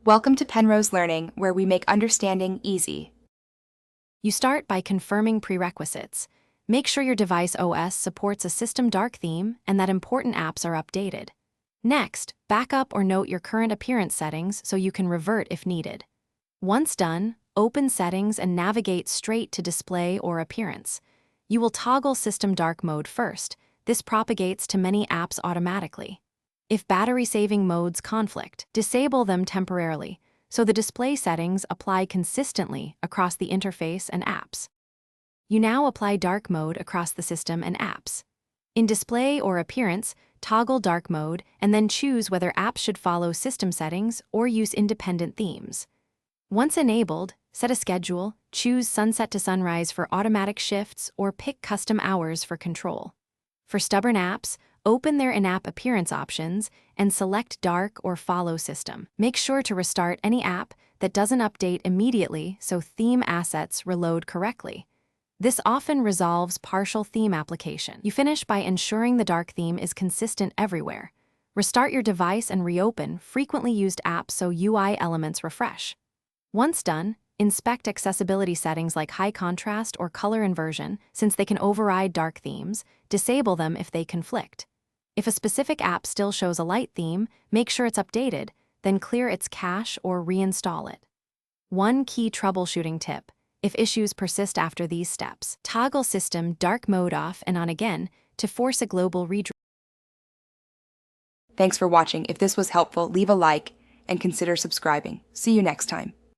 Welcome to Penrose Learning, where we make understanding easy. You start by confirming prerequisites. Make sure your device OS supports a system dark theme and that important apps are updated. Next, back up or note your current appearance settings so you can revert if needed. Once done, open Settings and navigate straight to Display or Appearance. You will toggle System Dark Mode first. This propagates to many apps automatically. If battery-saving modes conflict, disable them temporarily, so the display settings apply consistently across the interface and apps. You now apply dark mode across the system and apps. In Display or Appearance, toggle dark mode and then choose whether apps should follow system settings or use independent themes. Once enabled, set a schedule, choose sunset to sunrise for automatic shifts or pick custom hours for control. For stubborn apps, open their in-app appearance options and select Dark or Follow System. Make sure to restart any app that doesn't update immediately so theme assets reload correctly. This often resolves partial theme application. You finish by ensuring the dark theme is consistent everywhere. Restart your device and reopen frequently used apps so UI elements refresh. Once done, inspect accessibility settings like high contrast or color inversion, since they can override dark themes. Disable them if they conflict. If a specific app still shows a light theme, make sure it's updated, then clear its cache or reinstall it. One key troubleshooting tip: if issues persist after these steps, toggle System Dark Mode off and on again to force a global redraw. Thanks for watching. If this was helpful, leave a like and consider subscribing. See you next time.